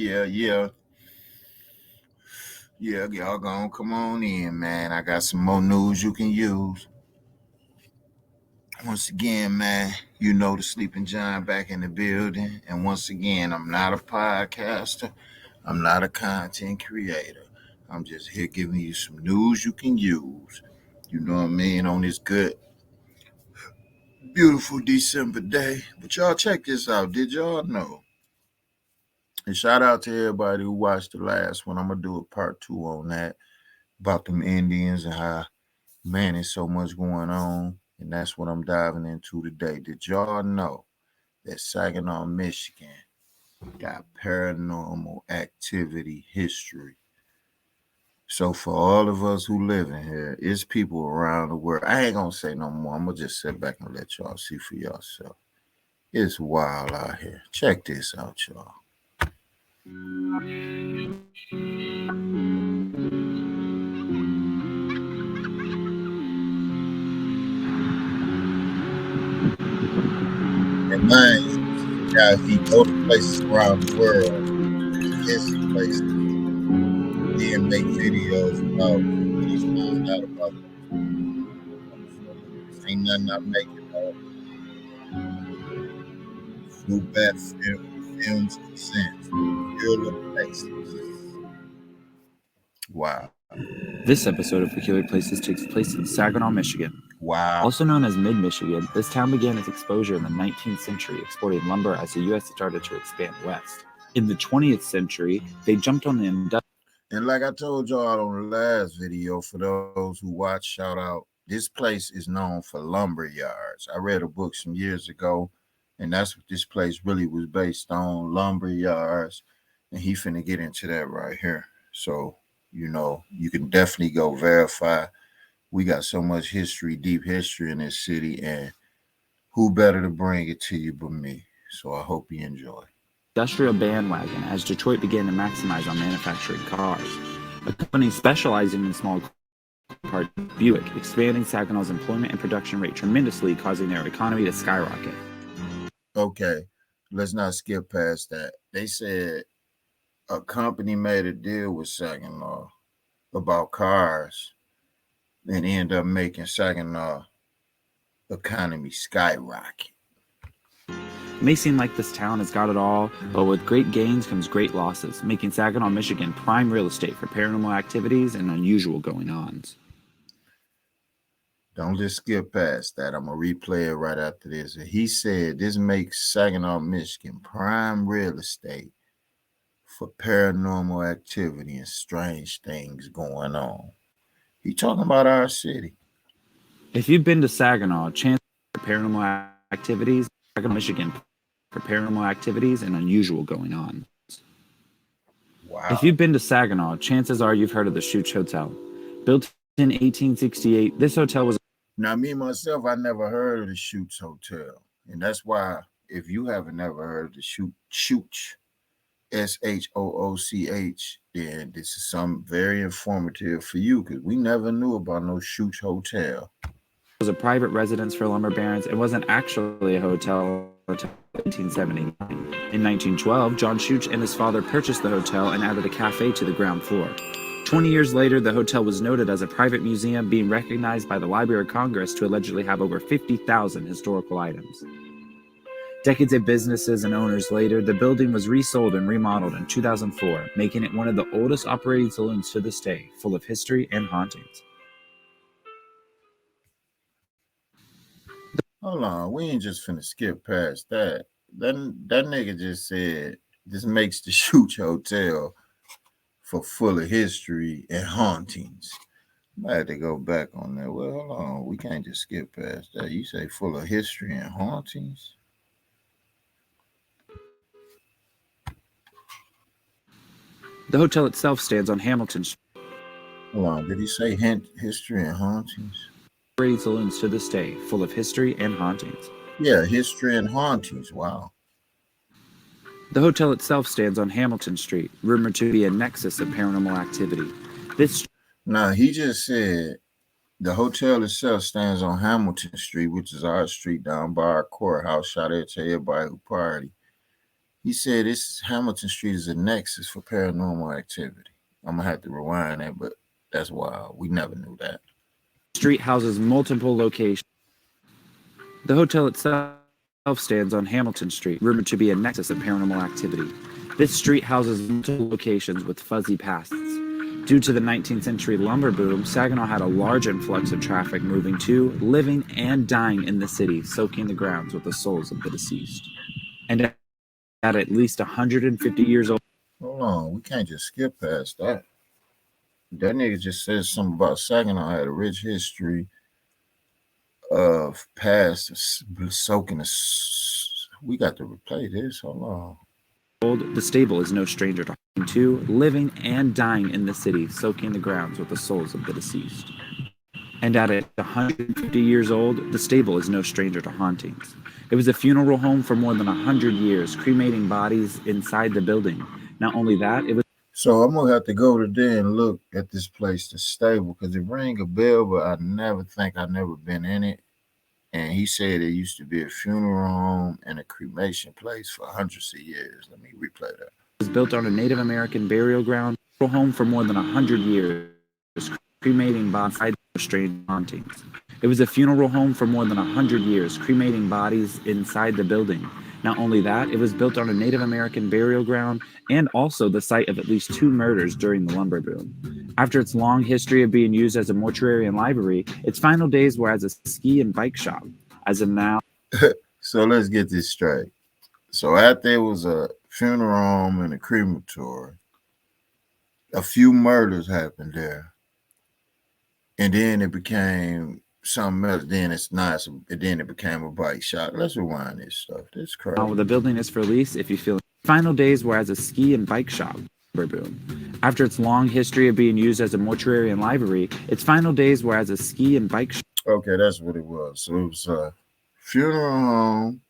Yeah. Y'all gonna come on in, man. I got some more news you can use. Once again, man, you know the Sleeping Giant back in the building. And once again, I'm not a podcaster. I'm not a content creator. I'm just here giving you some news you can use. You know what I mean? On this good, beautiful December day. But y'all check this out. Did y'all know? And shout out to everybody who watched the last one. I'm going to do a part 2 on that about them Indians and how, man, there's so much going on. And that's what I'm diving into today. Did y'all know that Saginaw, Michigan got paranormal activity history? So for all of us who live in here, it's people around the world. I ain't going to say no more. I'm going to just sit back and let y'all see for yourself. It's wild out here. Check this out, y'all. And man, guys, he go to places around the world, visit places, then make videos about what he's found out about them. This ain't nothing I'm making up. Flew back films and sense. Peculiar places. Wow. This episode of Peculiar Places takes place in Saginaw, Michigan. Wow. Also known as Mid-Michigan, this town began its exposure in the 19th century, exporting lumber as the U.S. started to expand west. In the 20th century, they jumped on the industrial. And like I told y'all on the last video, for those who watch, shout out. This place is known for lumber yards. I read a book some years ago, and that's what this place really was based on, lumber yards. And he finna get into that right here. So, you can definitely go verify. We got so much history, deep history in this city, and who better to bring it to you but me? So I hope you enjoy. Industrial bandwagon as Detroit began to maximize on manufacturing cars. A company specializing in small parts, Buick, expanding Saginaw's employment and production rate tremendously, causing their economy to skyrocket. Okay, let's not skip past that. They said a company made a deal with Saginaw about cars and end up making Saginaw economy skyrocket. It may seem like this town has got it all, but with great gains comes great losses, making Saginaw, Michigan prime real estate for paranormal activities and unusual going-ons. Don't just skip past that. I'm going to replay it right after this. He said this makes Saginaw, Michigan prime real estate for paranormal activity and strange things going on. He talking about our city. If you've been to Saginaw, chances for paranormal activities, Saginaw, Michigan for paranormal activities and unusual going-ons. Wow. If you've been to Saginaw, chances are you've heard of the Shooch Hotel. Built in 1868, this hotel was... Now, me, myself, I never heard of the Shooch Hotel. And that's why, if you haven't never heard of the Shooch, Shooch, then this is something very informative for you, because we never knew about no Shooch Hotel. Was a private residence for lumber barons. It wasn't actually a hotel until 1979. In 1912, John Shooch and his father purchased the hotel and added a cafe to the ground floor. 20 years later, the hotel was noted as a private museum, being recognized by the Library of Congress to allegedly have over 50,000 historical items. Decades of businesses and owners later, the building was resold and remodeled in 2004, making it one of the oldest operating saloons to this day, full of history and hauntings. Hold on, we ain't just finna skip past that. That nigga just said this makes the Shooch Hotel for full of history and hauntings. I had to go back on that. Well, hold on, we can't just skip past that. You say full of history and hauntings? The hotel itself stands on Hamilton Street. Hold on, did he say history and hauntings? Operating saloons to this day, full of history and hauntings. Yeah, history and hauntings. Wow. The hotel itself stands on Hamilton Street, rumored to be a nexus of paranormal activity. Now, he just said the hotel itself stands on Hamilton Street, which is our street down by our courthouse. Shout out to everybody who party. He said this Hamilton Street is a nexus for paranormal activity. I'm gonna have to rewind that, but that's wild. We never knew that. Street houses multiple locations. The hotel itself stands on Hamilton Street, rumored to be a nexus of paranormal activity. This street houses multiple locations with fuzzy pasts. Due to the 19th century lumber boom, Saginaw had a large influx of traffic moving to, living, and dying in the city, soaking the grounds with the souls of the deceased. And at least 150 years old, Hold on, we can't just skip past that. That nigga just said something about Saginaw had a rich history of past soaking the. We got to replay this. Hold on. the stable is no stranger to, living, and dying in the city, soaking the grounds with the souls of the deceased. And at 150 years old, the stable is no stranger to hauntings. It was a funeral home for more than 100 years, cremating bodies inside the building. Not only that, it was So I'm gonna have to go to there and look at this place, the stable, because it rang a bell, but I never been in it. And he said it used to be a funeral home and a cremation place for hundreds of years. Let me replay that. built on a Native American burial ground, a home for more than 100 years, cremating bodies inside strange hauntings. It was a funeral home for more than 100 years, cremating bodies inside the building. Not only that, it was built on a Native American burial ground and also the site of at least 2 murders during the lumber boom. After its long history of being used as a mortuary and library, its final days were as a ski and bike shop. As of now, So let's get this straight. So after there was a funeral home and a crematory, a few murders happened there, and then it became something else. Then it's nice, and then it became a bike shop. Let's rewind this stuff. This crazy. the building is for lease if you feel. Final days were as a ski and bike shop. Boom. After its long history of being used as a mortuary and library, its final days were as a ski and bike shop. Okay, that's what it was. So it was a funeral home.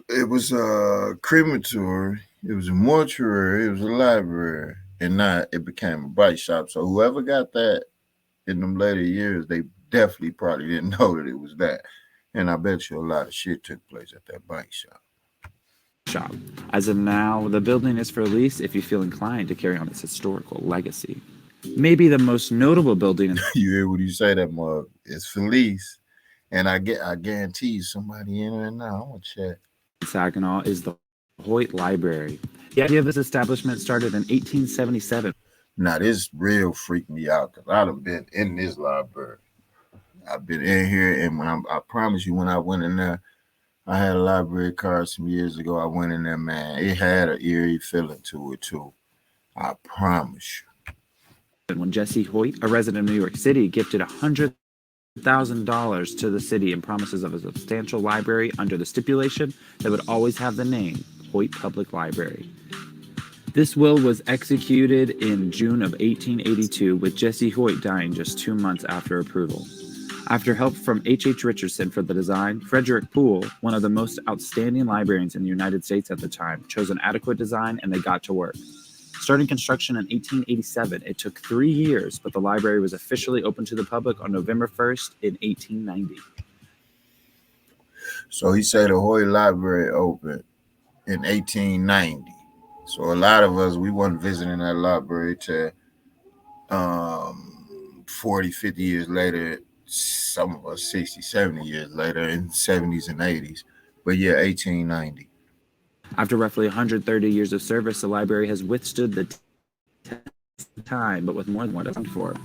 It was a crematory. It was a mortuary. It was a library, and now it became a bike shop. So whoever got that in them later years, they definitely probably didn't know that it was that. And I bet you a lot of shit took place at that bike shop. Shop. As of now, the building is for lease if you feel inclined to carry on its historical legacy. Maybe the most notable building in You hear what you say, that mug? It's Felice. And I guarantee you somebody in there now. I'm gonna check. Saginaw is the Hoyt Library. The idea of this establishment started in 1877. Now this real freaked me out because I'd have been in this library. I've been in here, and I promise you, when I went in there, I had a library card some years ago. I went in there, man. It had an eerie feeling to it too. I promise When Jesse Hoyt, a resident of New York City, gifted $100,000 to the city and promises of a substantial library under the stipulation that would always have the name Hoyt Public Library. This will was executed in June of 1882, with Jesse Hoyt dying just 2 months after approval. After help from H. Richardson for the design, Frederick Poole, one of the most outstanding librarians in the United States at the time, chose an adequate design and they got to work. Starting construction in 1887, it took 3 years, but the library was officially opened to the public on November 1st in 1890. So he said the Hoyt Library opened in 1890. So a lot of us, we wasn't visiting that library till 40, 50 years later. Some of us 60, 70 years later in 70s and 80s. But yeah, 1890. After roughly 130 years of service, the library has withstood the test of time, but with more than what it's for.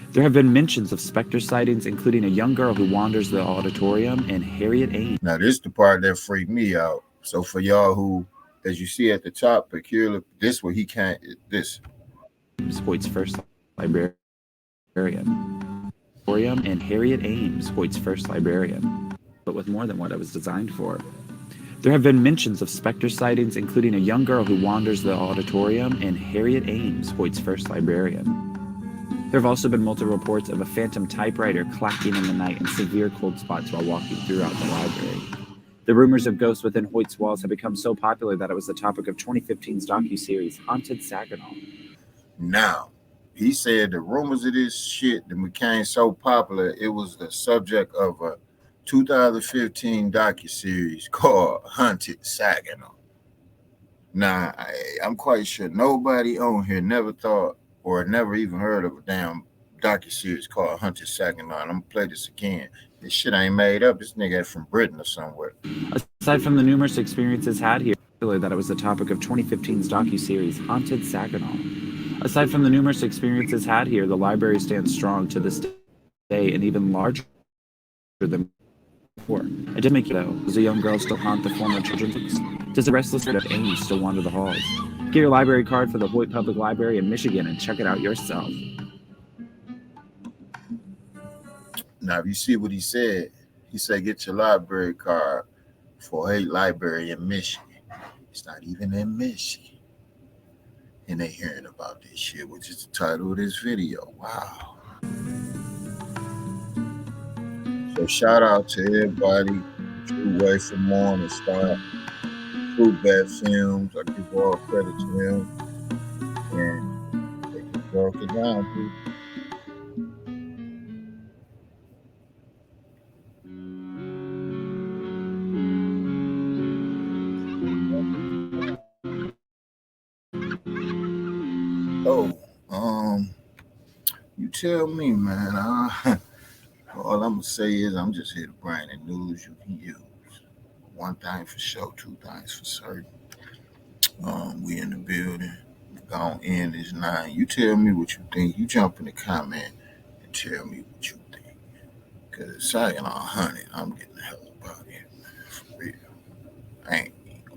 There have been mentions of specter sightings, including a young girl who wanders the auditorium and Harriet Ames. Now, this is the part that freaked me out. So for y'all who, as you see at the top, peculiar, this where he can't, this. Hoyt's first librarian. And Harriet Ames, Hoyt's first librarian, but with more than what it was designed for. There have been mentions of specter sightings, including a young girl who wanders the auditorium and Harriet Ames, Hoyt's first librarian. There have also been multiple reports of a phantom typewriter clacking in the night and severe cold spots while walking throughout the library. The rumors of ghosts within Hoyt's walls have become so popular that it was the topic of 2015's docuseries Haunted Saginaw. Now, he said the rumors of this shit that became so popular, it was the subject of a 2015 docuseries called Haunted Saginaw. Now, I'm quite sure nobody on here never thought or never even heard of a damn docu-series called Hunted Saginaw. And I'm gonna play this again. This shit ain't made up. This nigga from Britain or somewhere. Aside from the numerous experiences had here, that it was the topic of 2015's docu-series Haunted Saginaw. Aside from the numerous experiences had here, the library stands strong to this day and even larger than before. It did make you though. Does a young girl still haunt the former children's books? Does a restless spirit of Ames still wander the halls? Get your library card for the Hoyt Public Library in Michigan and check it out yourself. Now, if you see what he said, get your library card for a library in Michigan. It's not even in Michigan. And they hearing about this shit, which is the title of this video. Wow. So shout out to everybody. True Way for Morning Star, Fruit Bat Films. I give all credit to them. And they just broke it down, people. Oh, you tell me, man. All I'm gonna say is I'm just here to bring the news you can use. One thing for sure, two things for certain. We in the building. Gonna end this 9. You tell me what you think. You jump in the comment and tell me what you think. Cause saying 100, I'm getting the hell up out of here, man. For real. I ain't